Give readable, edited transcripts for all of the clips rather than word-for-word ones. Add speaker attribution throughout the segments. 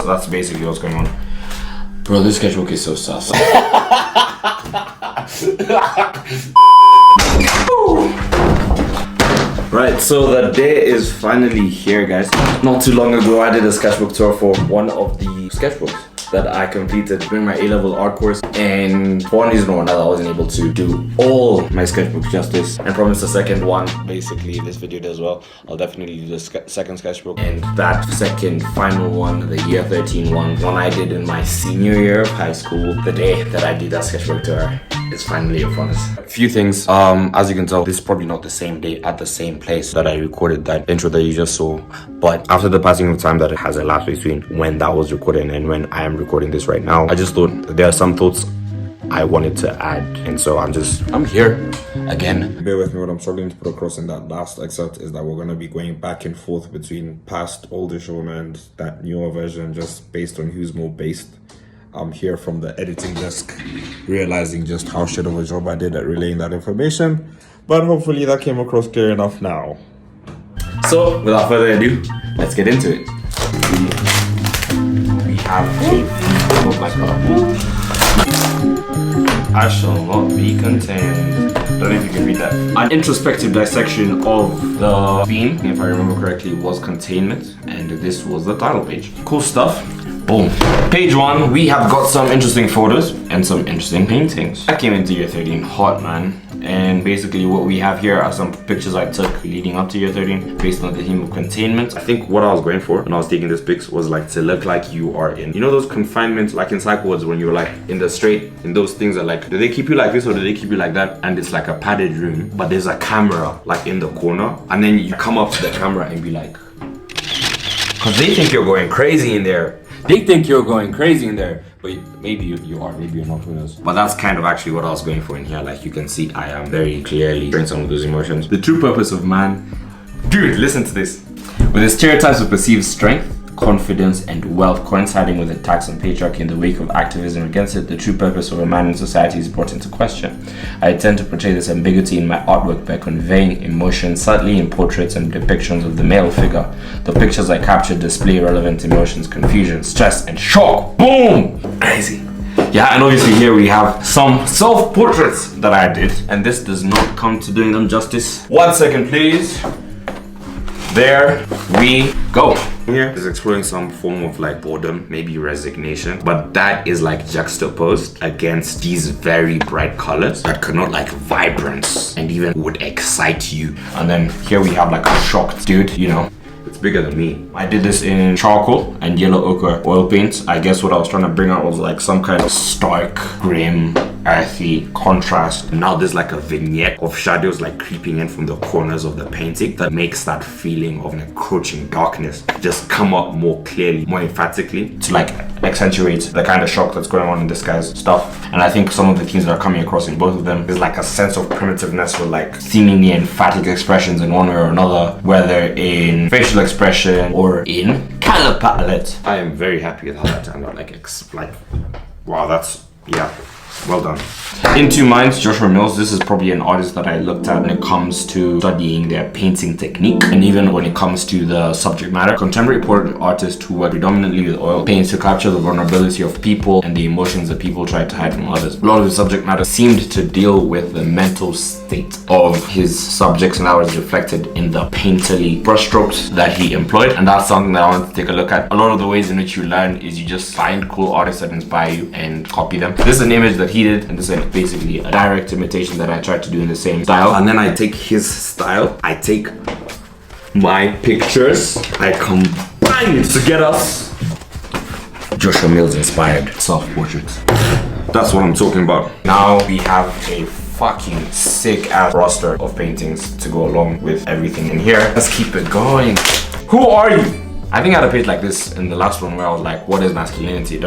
Speaker 1: that's basically what's going on. Bro, this sketchbook is so sus. Right, so the day is finally here, guys. Not too long ago, I did a sketchbook tour for one of the sketchbooks that I completed during my A-level art course, and for one reason or another I wasn't able to do all my sketchbooks justice, and promised the second one. Basically this video does well, I'll definitely do the second sketchbook, and that second final one, the year 13 one I did in my senior year of high school. The day that I did that sketchbook tour is finally upon us. A few things, as you can tell, this is probably not the same day at the same place that I recorded that intro that you just saw, but after the passing of time that it has elapsed between when that was recorded and when I am recording this right now, I just thought that there are some thoughts I wanted to add, and so I'm here again. Bear with me, what I'm struggling to put across in that last excerpt is that we're going to be going back and forth between past older Sean and that newer version, just based on who's more based. I'm here from the editing desk, realizing just how shit of a job I did at relaying that information, but hopefully that came across clear enough now. So without further ado, let's get into it. We have oh my god. I shall not be contained. I don't know if you can read that. An introspective dissection of the theme, if I remember correctly, was Containment, and this was the title page. Cool stuff. Boom. Page 1, we have got some interesting photos and some interesting paintings. I came into year 13 hot, man. And basically what we have here are some pictures I took leading up to year 13 based on the theme of containment. I think what I was going for when I was taking these pics was like to look like you are in, you know, those confinements like in psych wards when you're like in the straight, and those things are like, do they keep you like this or do they keep you like that? And it's like a padded room, but there's a camera like in the corner, and then you come up to the camera and be like, because they think you're going crazy in there. They think you're going crazy in there, but maybe you are, maybe you're not, who knows. But that's kind of actually what I was going for in here. Like you can see, I am very clearly showing some of those emotions. The true purpose of man, dude, listen to this. With the stereotypes of perceived strength, confidence, and wealth coinciding with attacks on patriarchy in the wake of activism against it, the true purpose of a man in society is brought into question. I intend to portray this ambiguity in my artwork by conveying emotion subtly in portraits and depictions of the male figure. The pictures I captured display relevant emotions, confusion, stress, and shock. Boom! Crazy. Yeah, and obviously here we have some self-portraits that I did, and this does not come to doing them justice. 1 second, please. There we go. Here is exploring some form of like boredom, maybe resignation, but that is like juxtaposed against these very bright colors that connote like vibrance and even would excite you. And then here we have like a shocked dude, you know. It's bigger than me. I did this in charcoal and yellow ochre oil paint. I guess what I was trying to bring out was like some kind of stark, grim, earthy contrast. Now there's like a vignette of shadows like creeping in from the corners of the painting that makes that feeling of an encroaching darkness just come up more clearly, more emphatically, to like accentuate the kind of shock that's going on in this guy's stuff. And I think some of the themes that are coming across in both of them is like a sense of primitiveness with like seemingly emphatic expressions in one way or another, whether in facial expression or in color palette. I am very happy with how that turned out. Like wow, that's, yeah, well done. In Two Minds, Joshua Mills. This is probably an artist that I looked at when it comes to studying their painting technique, and even when it comes to the subject matter. Contemporary portrait artist who worked predominantly with oil paints to capture the vulnerability of people and the emotions that people tried to hide from others. A lot of the subject matter seemed to deal with the mental state of his subjects, and that was reflected in the painterly brushstrokes that he employed, and that's something that I wanted to take a look at. A lot of the ways in which you learn is you just find cool artists that inspire you and copy them. This is an image that he did, and this is basically a direct imitation that I tried to do in the same style. And then I take his style, I take my pictures, I combine it to get us Joshua Mills inspired self-portraits. That's what I'm talking about. Now we have a fucking sick ass roster of paintings to go along with everything in here. Let's keep it going. Who are you? I think I had a page like this in the last one where I was like, what is masculinity?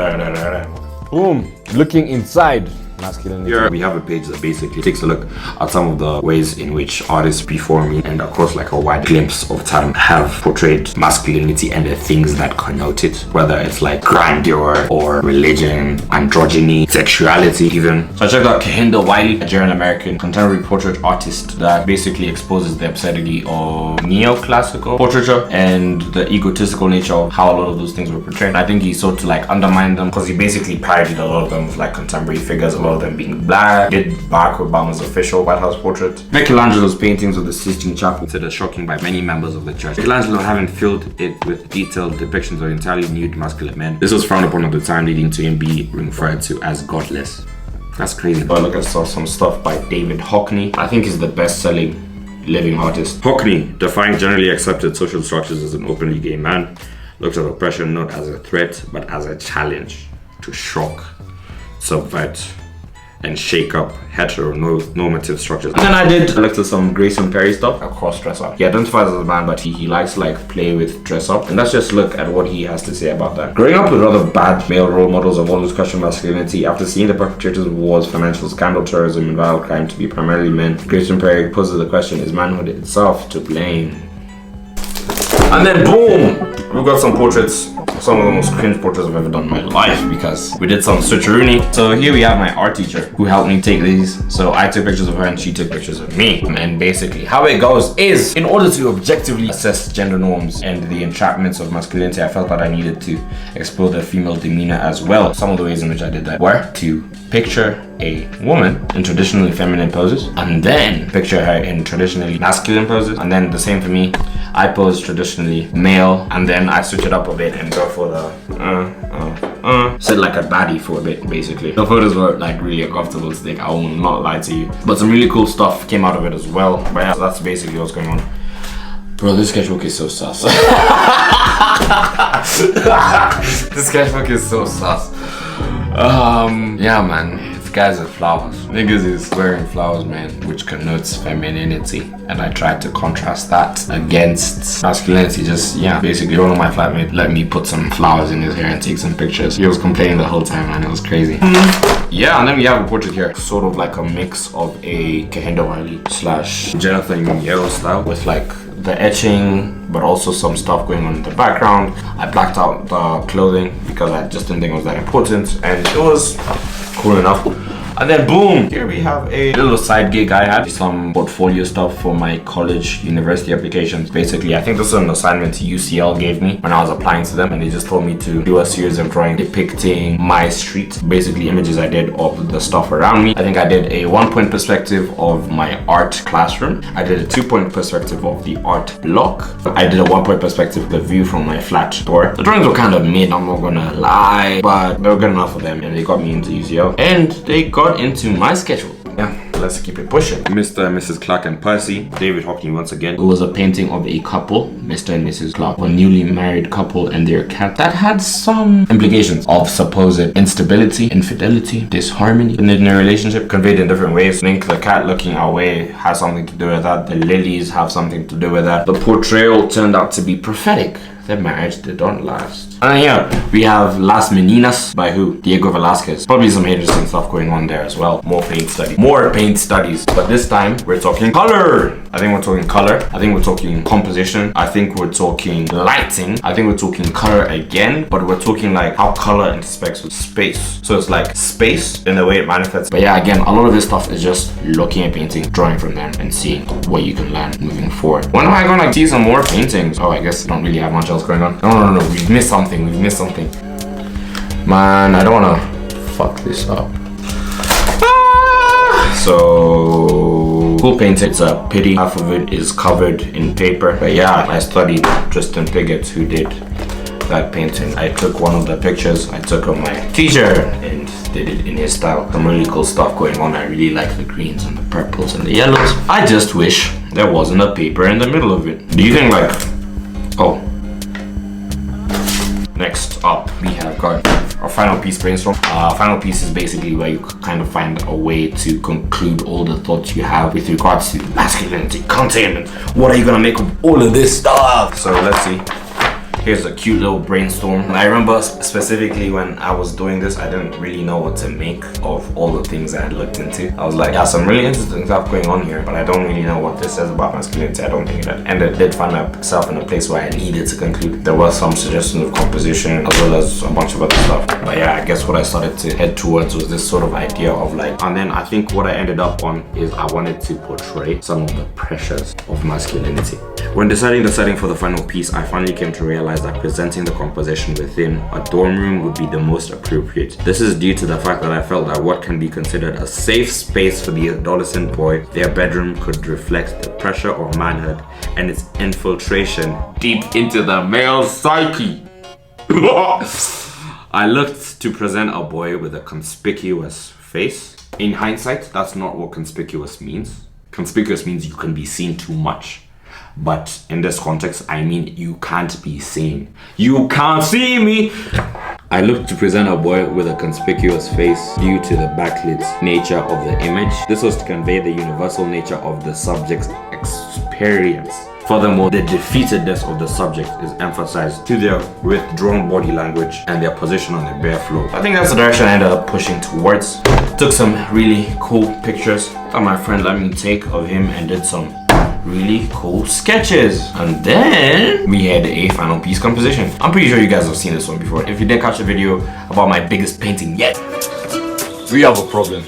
Speaker 1: Boom. Looking inside. masculinity. Here we have a page that basically takes a look at some of the ways in which artists before me and across like a wide glimpse of time have portrayed masculinity and the things that connote it, whether it's like grandeur or religion, androgyny, sexuality even. So I checked out Kehinde Wiley, a Nigerian-American contemporary portrait artist that basically exposes the absurdity of neoclassical portraiture and the egotistical nature of how a lot of those things were portrayed. I think he sought to like undermine them because he basically parodied a lot of them with like contemporary figures, a lot of them being black, did Barack Obama's official White House portrait. Michelangelo's paintings of the Sistine Chapel considered shocking by many members of the church. Michelangelo having filled it with detailed depictions of entirely nude masculine men. This was frowned upon at the time, leading to him being referred to as godless. That's crazy. But look at some stuff by David Hockney. I think he's the best-selling living artist. Hockney defined generally accepted social structures as an openly gay man, looked at oppression not as a threat but as a challenge to shock, subvert, and shake up heteronormative structures. And then I looked at some Grayson Perry stuff, a cross-dresser. He identifies as a man, but he likes to like play with dress up. And let's just look at what he has to say about that. Growing up with rather bad male role models of always questioned masculinity, after seeing the perpetrators of wars, financial scandal, terrorism, and violent crime to be primarily men, Grayson Perry poses the question, is manhood itself to blame? And then boom! We've got some portraits, some of the most cringe portraits I've ever done in my life because we did some switcheroony. So here we have my art teacher who helped me take these. So I took pictures of her and she took pictures of me. And basically how it goes is, in order to objectively assess gender norms and the entrapments of masculinity, I felt that I needed to explore the female demeanor as well. Some of the ways in which I did that were to picture a woman in traditionally feminine poses and then picture her in traditionally masculine poses, and then the same for me. I pose traditionally male and then I switch it up a bit and go for the sit like a baddie for a bit basically. The photos were like really uncomfortable to take, I will not lie to you, but some really cool stuff came out of it as well. But yeah, that's basically what's going on. Bro, this sketchbook is so sus. This sketchbook is so sus. Yeah man, it's guys with flowers. Niggas is wearing flowers, man, which connotes femininity, and I tried to contrast that against masculinity. Just, yeah, basically one of my flatmates let me put some flowers in his hair and take some pictures. He was complaining the whole time, man, it was crazy. Yeah, and then we have a portrait here, sort of like a mix of a Kehinde Wiley slash Jonathan Yeo style with like the etching, but also some stuff going on in the background. I blacked out the clothing because I just didn't think it was that important, and it was cool enough. And then boom, here we have a little side gig I had, some portfolio stuff for my college university applications. Basically, I think this is an assignment UCL gave me when I was applying to them, and they just told me to do a series of drawing depicting my street, basically images I did of the stuff around me. I think I did a 1-point perspective of my art classroom. I did a 2-point perspective of the art block. I did a 1-point perspective of the view from my flat door. The drawings were kind of mid, I'm not gonna lie, but they were good enough for them, and they got me into UCL. And they got into my schedule. Yeah, let's keep it pushing. Mr. and Mrs. Clark and Percy, David Hockney once again. It was a painting of a couple, Mr. and Mrs. Clark, a newly married couple and their cat, that had some implications of supposed instability, infidelity, disharmony in their relationship, conveyed in different ways. I think the cat looking away has something to do with that. The lilies have something to do with that. The portrayal turned out to be prophetic. Their marriage did not last. And then here we have Las Meninas by who? Diego Velasquez. Probably some interesting stuff going on there as well. More paint studies. But this time we're talking color. I think we're talking color. I think we're talking composition. I think we're talking lighting. I think we're talking color again, but we're talking like how color intersects with space. So it's like space in the way it manifests. But yeah, again, a lot of this stuff is just looking at painting, drawing from them, and seeing what you can learn moving forward. When am I gonna see some more paintings? Oh, I guess I don't really have much else going on. No, we've missed something. Man, I don't wanna fuck this up. So cool painting. It's a pity half of it is covered in paper. But yeah, I studied Tristan Piggott, who did that painting. I took one of the pictures I took of my teacher and did it in his style. Some really cool stuff going on. I really like the greens and the purples and the yellows. I just wish there wasn't a paper in the middle of it. Do you think like, oh. Next up, we have got our final piece brainstorm. Final piece is basically where you kind of find a way to conclude all the thoughts you have with regards to masculinity, containment. What are you gonna make of all of this stuff? So let's see. Here's a cute little brainstorm. I remember specifically when I was doing this, I didn't really know what to make of all the things I had looked into. I was like, yeah, some really interesting stuff going on here, but I don't really know what this says about masculinity. I don't think that. And it did find myself in a place where I needed to conclude. There were some suggestions of composition as well as a bunch of other stuff. But yeah, I guess what I started to head towards was this sort of idea of like, and then I think what I ended up on is I wanted to portray some of the pressures of masculinity. When deciding the setting for the final piece, I finally came to realize that presenting the composition within a dorm room would be the most appropriate. This is due to the fact that I felt that what can be considered a safe space for the adolescent boy, their bedroom could reflect the pressure of manhood and its infiltration deep into the male psyche. I looked to present a boy with a conspicuous face. In hindsight, that's not what conspicuous means. Conspicuous means you can be seen too much. But in this context, I mean you can't be seen. You can't see me! I looked to present a boy with a conspicuous face due to the backlit nature of the image. This was to convey the universal nature of the subject's experience. Furthermore, the defeatedness of the subject is emphasized to their withdrawn body language and their position on the bare floor. I think that's the direction I ended up pushing towards. Took some really cool pictures that my friend let me take of him and did some really cool sketches, and then we had a final piece composition. I'm pretty sure you guys have seen this one before. If you didn't catch a video about my biggest painting yet, we have a problem.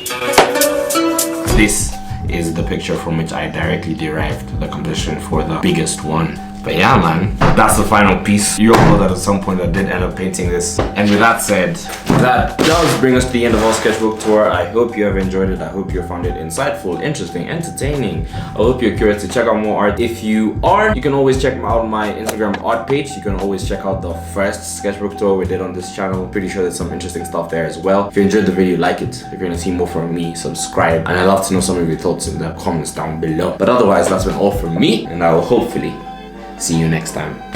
Speaker 1: This is the picture from which I directly derived the composition for the biggest one. But yeah, man, that's the final piece. You all know that at some point I did end up painting this. And with that said, that does bring us to the end of our sketchbook tour. I hope you have enjoyed it. I hope you found it insightful, interesting, entertaining. I hope you're curious to check out more art. If you are, you can always check out my Instagram art page. You can always check out the first sketchbook tour we did on this channel. Pretty sure there's some interesting stuff there as well. If you enjoyed the video, like it. If you're gonna see more from me, subscribe. And I'd love to know some of your thoughts in the comments down below. But otherwise, that's been all from me, and I will hopefully see you next time.